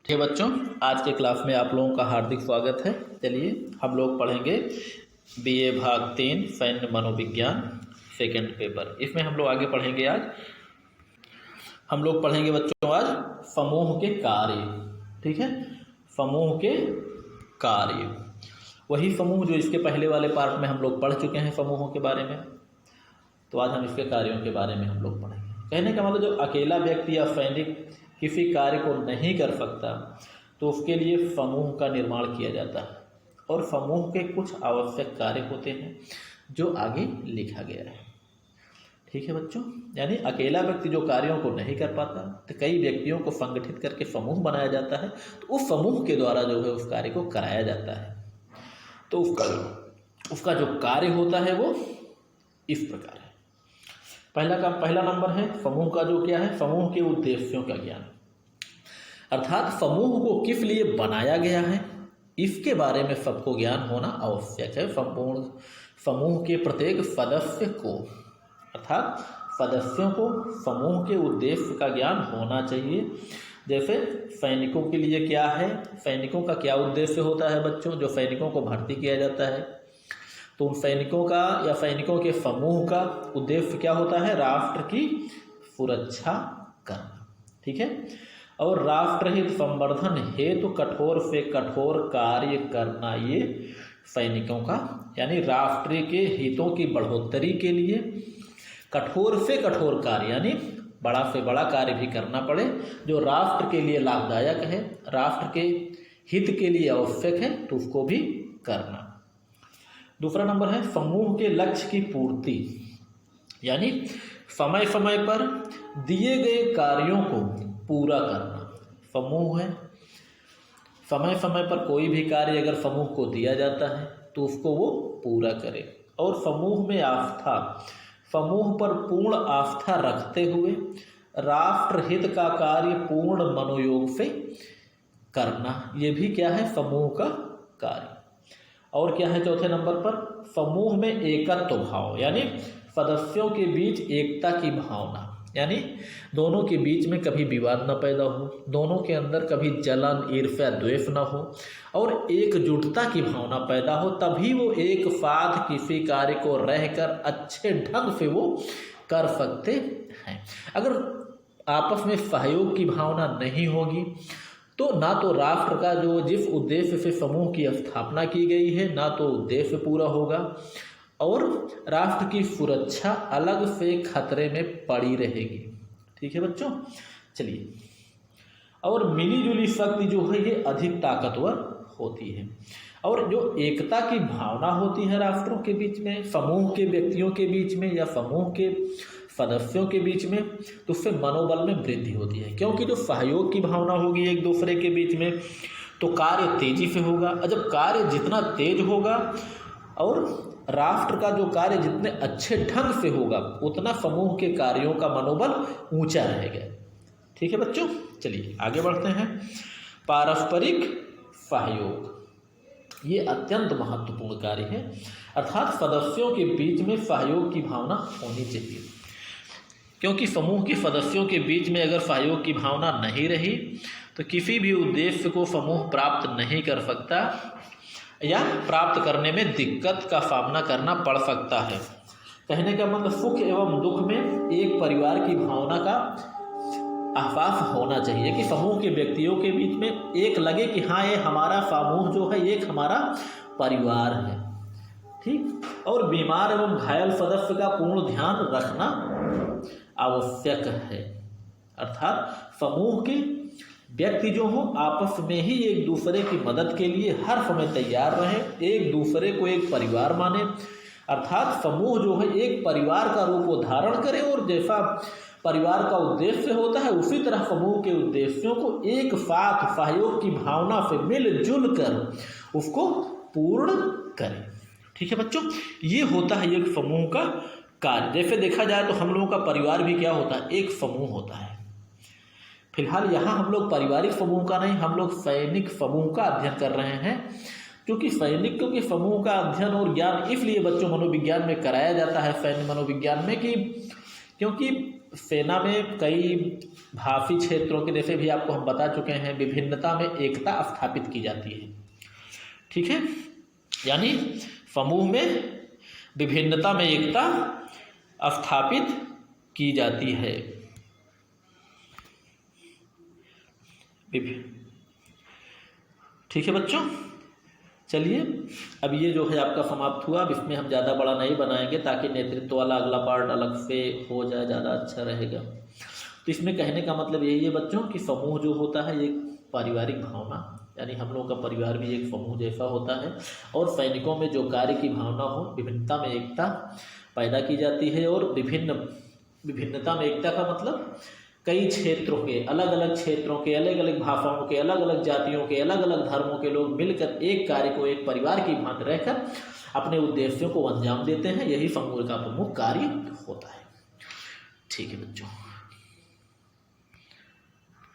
ठीक है बच्चों, आज के क्लास में आप लोगों का हार्दिक स्वागत है। चलिए हम लोग पढ़ेंगे बीए भाग 3 सैन्य मनोविज्ञान सेकंड पेपर। इसमें हम लोग आगे पढ़ेंगे। आज हम लोग पढ़ेंगे बच्चों आज समूह के कार्य। ठीक है, समूह के कार्य, वही समूह जो इसके पहले वाले पार्ट में हम लोग पढ़ चुके हैं समूहों के बारे में। तो आज हम इसके कार्यों के बारे में हम लोग पढ़ेंगे। कहने का मतलब जो अकेला व्यक्ति या सैनिक किसी कार्य को नहीं कर सकता तो उसके लिए समूह का निर्माण किया जाता है, और समूह के कुछ आवश्यक कार्य होते हैं जो आगे लिखा गया है। ठीक है बच्चों, यानी अकेला व्यक्ति जो कार्यों को नहीं कर पाता तो कई व्यक्तियों को संगठित करके समूह बनाया जाता है, तो उस समूह के द्वारा जो है उस कार्य को कराया जाता है। तो उसका जो कार्य होता है वो इस प्रकार है। पहला नंबर है समूह का जो क्या है, समूह के उद्देश्यों का ज्ञान, अर्थात समूह को किस लिए बनाया गया है इसके बारे में सबको ज्ञान होना आवश्यक है। संपूर्ण समूह के प्रत्येक सदस्य को, अर्थात सदस्यों को समूह के उद्देश्य का ज्ञान होना चाहिए। जैसे सैनिकों के लिए क्या है, सैनिकों का क्या उद्देश्य होता है बच्चों, जो सैनिकों को भर्ती किया जाता है तो उन सैनिकों का या सैनिकों के समूह का उद्देश्य क्या होता है, राष्ट्र की सुरक्षा करना। ठीक है, और राष्ट्रहित संवर्धन हेतु कठोर से कठोर कार्य करना, ये सैनिकों का, यानी राष्ट्र के हितों की बढ़ोतरी के लिए कठोर से कठोर कार्य, यानी बड़ा से बड़ा कार्य भी करना पड़े जो राष्ट्र के लिए लाभदायक है, राष्ट्र के हित के लिए आवश्यक है, तो उसको भी करना। दूसरा नंबर है समूह के लक्ष्य की पूर्ति, यानी समय समय पर दिए गए कार्यों को पूरा करना। समूह है, समय समय पर कोई भी कार्य अगर समूह को दिया जाता है तो उसको वो पूरा करे। और समूह में आस्था, समूह पर पूर्ण आस्था रखते हुए राष्ट्रहित का कार्य पूर्ण मनोयोग से करना, ये भी क्या है, समूह का कार्य। और क्या है चौथे नंबर पर, समूह में एकत्व भाव, यानी सदस्यों के बीच एकता की भावना, यानी दोनों के बीच में कभी विवाद न पैदा हो, दोनों के अंदर कभी जलन ईर्ष्या द्वेष न हो, और एकजुटता की भावना पैदा हो, तभी वो एक साथ किसी कार्य को रहकर अच्छे ढंग से वो कर सकते हैं। अगर आपस में सहयोग की भावना नहीं होगी तो ना तो राष्ट्र का जो जिस उद्देश्य से समूह की स्थापना की गई है ना तो उद्देश्य पूरा होगा, और राष्ट्र की सुरक्षा अलग से खतरे में पड़ी रहेगी। ठीक है बच्चों, चलिए, और मिलीजुली शक्ति जो है ये अधिक ताकतवर होती है, और जो एकता की भावना होती है राष्ट्रों के बीच में, समूह के व्यक्तियों के बीच में या समूह के सदस्यों के बीच में, तो उससे मनोबल में वृद्धि होती है। क्योंकि जो सहयोग की भावना होगी एक दूसरे के बीच में तो कार्य तेजी से होगा, और जब कार्य जितना तेज होगा और राष्ट्र का जो कार्य जितने अच्छे ढंग से होगा उतना समूह के कार्यों का मनोबल ऊंचा रहेगा। ठीक है बच्चों, चलिए आगे बढ़ते हैं। पारस्परिक सहयोग, ये अत्यंत महत्वपूर्ण कार्य है, अर्थात सदस्यों के बीच में सहयोग की भावना होनी चाहिए। क्योंकि समूह के सदस्यों के बीच में अगर सहयोग की भावना नहीं रही तो किसी भी उद्देश्य को समूह प्राप्त नहीं कर सकता या प्राप्त करने में दिक्कत का सामना करना पड़ सकता है। कहने का मतलब सुख एवं दुख में एक परिवार की भावना का आभास होना चाहिए कि समूह के व्यक्तियों के बीच में एक लगे कि हाँ ये हमारा समूह जो है एक हमारा परिवार है। ठीक, और बीमार एवं घायल सदस्य का पूर्ण ध्यान रखना आवश्यक है, अर्थात समूह के व्यक्ति जो हो आपस में ही एक दूसरे की मदद के लिए हर समय तैयार रहे, एक दूसरे को एक परिवार माने, अर्थात समूह जो है एक परिवार का रूप धारण करे, और जैसा परिवार का उद्देश्य होता है उसी तरह समूह के उद्देश्यों को एक साथ सहयोग की भावना से मिलजुल कर उसको पूर्ण करें। ठीक है बच्चों, ये होता है एक समूह का कार्य। जैसे देखा जाए तो हम लोगों का परिवार भी क्या होता है, एक समूह होता है। फिलहाल यहाँ हम लोग पारिवारिक समूह का नहीं, हम लोग सैनिक समूह का अध्ययन कर रहे हैं, क्योंकि सैनिकों के समूह का अध्ययन और ज्ञान इसलिए बच्चों मनोविज्ञान में कराया जाता है, सैन्य मनोविज्ञान में, कि क्योंकि सेना में कई भाषी क्षेत्रों के जैसे भी आपको हम बता चुके हैं, विभिन्नता में एकता स्थापित की जाती है। ठीक है, यानी समूह में विभिन्नता में एकता स्थापित की जाती है। ठीक है बच्चों, चलिए अब ये जो है आपका समाप्त हुआ। अब इसमें हम ज़्यादा बड़ा नहीं बनाएंगे ताकि नेतृत्व वाला अगला पार्ट अलग से हो जाए, ज़्यादा अच्छा रहेगा। तो इसमें कहने का मतलब यही है बच्चों कि समूह जो होता है एक पारिवारिक भावना, यानी हम लोगों का परिवार भी एक समूह जैसा होता है, और सैनिकों में जो कार्य की भावना हो, विभिन्नता में एकता पैदा की जाती है। और विभिन्नता में एकता का मतलब कई क्षेत्रों के, अलग अलग क्षेत्रों के, अलग अलग भाषाओं के, अलग अलग जातियों के, अलग अलग धर्मों के लोग मिलकर एक कार्य को एक परिवार की भांति रहकर अपने उद्देश्यों को अंजाम देते हैं। यही समूह का प्रमुख कार्य होता है। ठीक है बच्चों।